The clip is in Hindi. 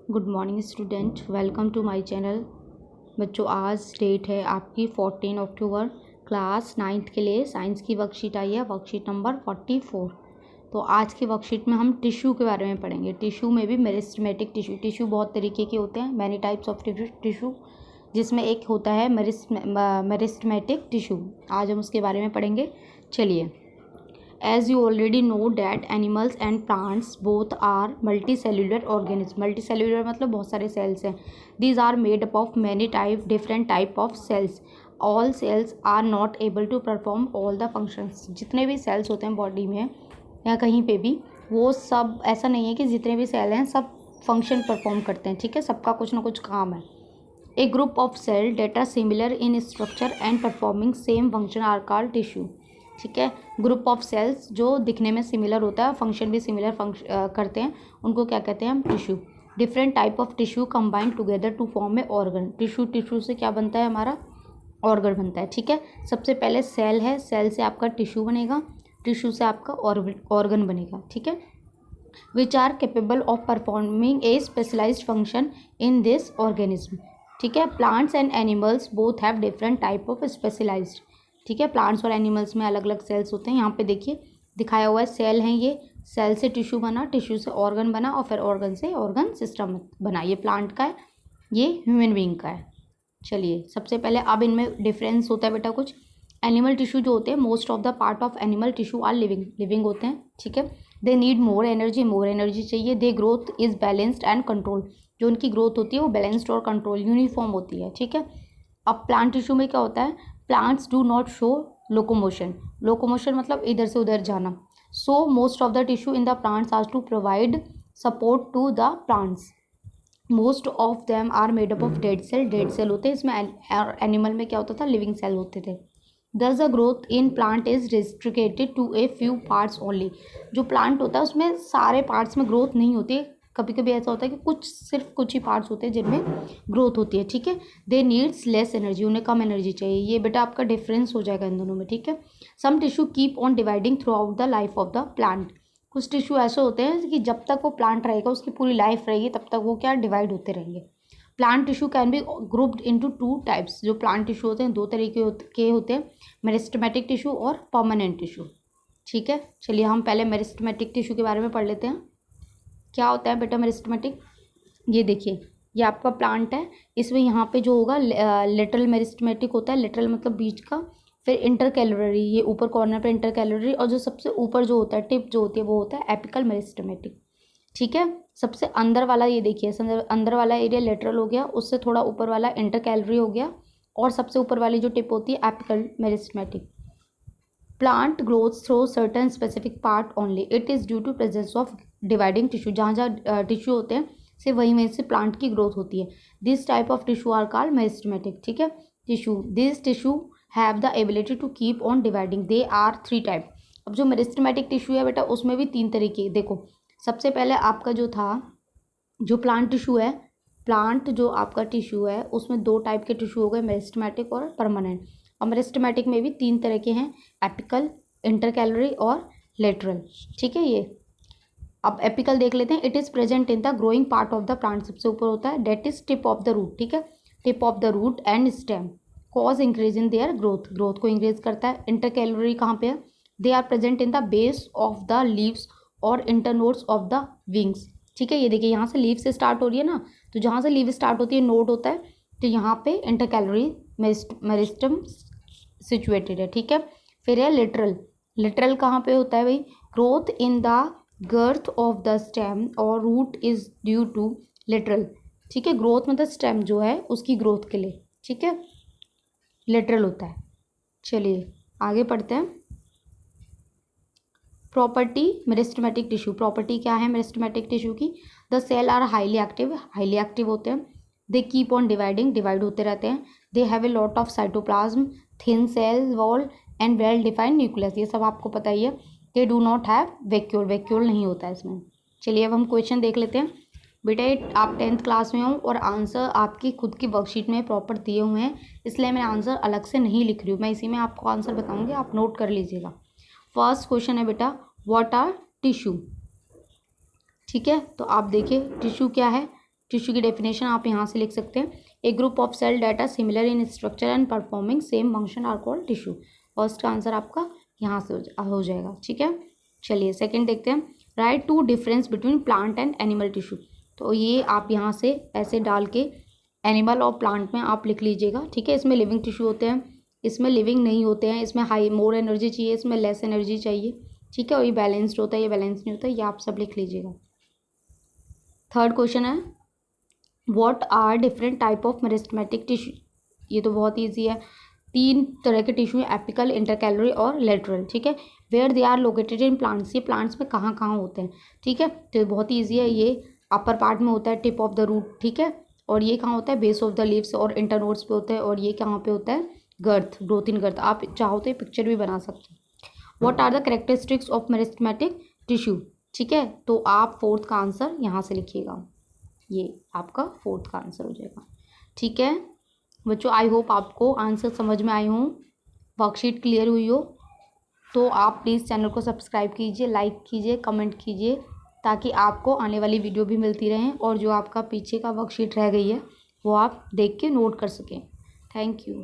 Good morning student, welcome to my channel. बच्चों, आज डेट है आपकी 14 अक्टूबर। क्लास 9th के लिए साइंस की वर्कशीट आई है, वर्कशीट नंबर 44। तो आज की वर्कशीट में हम टिश्यू के बारे में पढ़ेंगे। टिश्यू में भी मेरिस्टेमेटिक टिश्यू। टिश्यू बहुत तरीके के होते हैं, मैनी टाइप्स ऑफ टिश्यू, जिसमें एक होता है मेरिस्टेमेटिक टिश्यू। आज हम उसके बारे में पढ़ेंगे। चलिए, as you already know that animals and plants both are multicellular organisms. Multicellular मतलब बहुत सारे cells हैं. These are made up of many different type of cells. All cells are not able to perform all the functions. जितने भी cells होते हैं बॉडी में या कहीं पे भी, वो सब ऐसा नहीं है कि जितने भी सेल हैं सब फंक्शन परफॉर्म करते हैं। ठीक है, सबका कुछ ना कुछ काम है। A group of cell that are similar in structure and performing same function are called tissue. ठीक है, ग्रुप ऑफ सेल्स जो दिखने में सिमिलर होता है, फंक्शन भी सिमिलर करते हैं, उनको क्या कहते हैं हम? Tissue. Different type of tissue combined together to form a organ. Tissue से क्या बनता है? हमारा ऑर्गन बनता है। ठीक है, सबसे पहले सेल है, सेल से आपका टिश्यू बनेगा, टिश्यू से आपका ऑर्गन बनेगा। ठीक है, which are capable of performing a specialised function in this organism. ठीक है, plants and animals both have different type of specialised. ठीक है, प्लांट्स और एनिमल्स में अलग अलग सेल्स होते हैं। यहाँ पे देखिए दिखाया हुआ है, सेल हैं ये, सेल से टिश्यू बना, टिश्यू से ऑर्गन बना और फिर ऑर्गन से ऑर्गन सिस्टम बना। ये प्लांट का है, ये ह्यूमन बीइंग का है। चलिए, सबसे पहले अब इनमें डिफरेंस होता है बेटा कुछ। एनिमल टिश्यू जो होते हैं, most of the part of animal tissue are living होते हैं। ठीक है, दे नीड मोर एनर्जी चाहिए। They growth is balanced and control. जो उनकी ग्रोथ होती है वो बैलेंस्ड और कंट्रोल यूनिफॉर्म होती है। ठीक है, अब प्लांट टिश्यू में क्या होता है? Plants do not show locomotion मतलब इधर से उधर जाना। So most of the tissue in the plants are to provide support to the plants. Most of them are made up of dead cell होते हैं इसमें। एनिमल में क्या होता था? लिविंग सेल होते थे। Thus the growth in plant is restricted to a few parts only. जो प्लांट होता है उसमें सारे पार्ट्स में ग्रोथ नहीं होती है। कभी कभी ऐसा होता है कि सिर्फ कुछ ही पार्ट्स होते हैं जिनमें ग्रोथ होती है। ठीक है, दे नीड्स लेस एनर्जी, उन्हें कम एनर्जी चाहिए। ये बेटा आपका डिफरेंस हो जाएगा इन दोनों में। ठीक है, some tissue keep on dividing throughout the life of the plant. कुछ टिश्यू ऐसे होते हैं कि जब तक वो प्लांट रहेगा, उसकी पूरी लाइफ रहेगी, तब तक वो क्या डिवाइड होते रहेंगे। Plant tissue can be grouped into two types. जो प्लांट टिश्यू होते हैं दो तरीके के होते हैं, मेरिस्टेमेटिक टिश्यू और परमानेंट टिश्यू। ठीक है, चलिए हम पहले मेरिस्टेमेटिक टिश्यू के बारे में पढ़ लेते हैं। क्या होता है बेटा मेरिस्टेमेटिक? ये देखिए, ये आपका प्लांट है, इसमें यहाँ पे जो होगा लेटरल मेरिस्टेमेटिक होता है। लेटरल मतलब बीच का, फिर इंटरकैलरी, ये ऊपर कॉर्नर पे इंटरकैलरी, और जो सबसे ऊपर जो होता है, टिप जो होती है, वो होता है एपिकल मेरिस्टेमेटिक। ठीक है, सबसे अंदर वाला ये देखिए, अंदर वाला एरिया लेटरल हो गया, उससे थोड़ा ऊपर वाला इंटरकैलरी हो गया, और सबसे ऊपर वाली जो टिप होती है apical meristematic. Plant growth through certain specific part only. It is due to presence of dividing tissue. जहाँ जहाँ टिश्यू होते हैं सिर्फ वहीं से प्लांट की ग्रोथ होती है। This type of tissue are called meristematic. ठीक है, this tissue have the ability to keep on dividing. They are 3 type. अब जो मेरिस्टेमेटिक टिश्यू है बेटा, उसमें भी 3 तरीके। देखो, सबसे पहले आपका जो था, जो प्लांट टिश्यू है, प्लांट जो आपका टिश्यू है, उसमें 2 टाइप के टिश्यू हो गए, मेरिस्टेमेटिक और परमानेंट। और मेरिस्टेमेटिक में भी 3 तरह के हैं, एपिकल, इंटरकैलरी और लेटरल। ठीक है, ये अब एपिकल देख लेते हैं। It is present in the growing part of the plant, सबसे ऊपर होता है, that is tip of the root. ठीक है, tip of the root and stem, cause increase in their growth को इंक्रीज करता है। इंटरकैलरी कहाँ पे है? They are present in the base of the leaves और इंटरनोड्स ऑफ द विंग्स। ठीक है, ये देखिए, यहाँ से लीव से स्टार्ट हो रही है ना, तो जहाँ से लीव स्टार्ट होती है नोड होता है, तो यहाँ पे इंटरकैलरी मेरिस्टम सिचुएटेड है। ठीक है, फिर है लिटरल कहाँ पे होता है भाई? Growth in the girth of the stem और root is due to lateral. ठीक है, ग्रोथ मतलब स्टेम जो है उसकी ग्रोथ के लिए, ठीक है, लिटरल होता है। चलिए आगे पढ़ते हैं। Property meristematic tissue. प्रॉपर्टी क्या है मेरिस्टेमेटिक टिश्यू की? The cell are highly active होते हैं। दे कीप ऑन डिवाइड होते रहते हैं। They have a lot of cytoplasm, thin cell wall and well defined nucleus. ये सब आपको पता ही है। They do not have vacuole नहीं होता है इसमें। चलिए अब हम क्वेश्चन देख लेते हैं। बेटा आप 10th क्लास में हो और आंसर आपकी खुद की वर्कशीट में प्रॉपर दिए हुए हैं, इसलिए मैं आंसर अलग से नहीं लिख रही हूँ, मैं इसी में आपको आंसर बताऊँगी, आप नोट कर लीजिएगा। फर्स्ट क्वेश्चन है बेटा, व्हाट आर टिश्यू? ठीक है, तो आप देखिए टिश्यू क्या है? टिश्यू की डेफिनेशन आप यहाँ से लिख सकते हैं, a group of cell that are similar in structure and performing same function are called tissue. First का आंसर आपका यहाँ से हो जाएगा। ठीक है, चलिए सेकंड देखते हैं, write two difference between plant and animal tissue. तो ये आप यहाँ से ऐसे डाल के एनिमल और प्लांट में आप लिख लीजिएगा। ठीक है, इसमें लिविंग टिश्यू होते हैं, इसमें लिविंग नहीं होते हैं, इसमें हाई मोर एनर्जी चाहिए, इसमें लेस एनर्जी चाहिए। ठीक है, और ये बैलेंस्ड होता है, ये बैलेंस नहीं होता, ये आप सब लिख लीजिएगा। थर्ड क्वेश्चन है, what are different type of meristematic tissue. ये तो बहुत ईजी है, 3 तरह के टिश्यू, एपिकल, इंटरकैलरी और लेटरल। ठीक है, where they are located in plants, ये प्लांट्स में कहाँ कहाँ होते हैं। ठीक है, तो बहुत ईजी है, ये अपर पार्ट में होता है, टिप ऑफ द रूट। ठीक है, और ये कहाँ होता है, बेस ऑफ द लीव्स और इंटरनोड्स पे होता है, और ये कहाँ पे होता है, गर्थ, ग्रोथ इन गर्थ। आप चाहो तो ये पिक्चर भी बना सकते हैं। What are the characteristics of meristematic tissue. ठीक है, तो आप फोर्थ का आंसर यहाँ से लिखिएगा, ये आपका फोर्थ का आंसर हो जाएगा। ठीक है बच्चों, आई होप आपको आंसर समझ में आए हों, वर्कशीट क्लियर हुई हो। तो आप प्लीज़ चैनल को सब्सक्राइब कीजिए, लाइक कीजिए, कमेंट कीजिए, ताकि आपको आने वाली वीडियो भी मिलती रहें, और जो आपका पीछे का वर्कशीट रह गई है वो आप देख के नोट कर सकें। Thank you.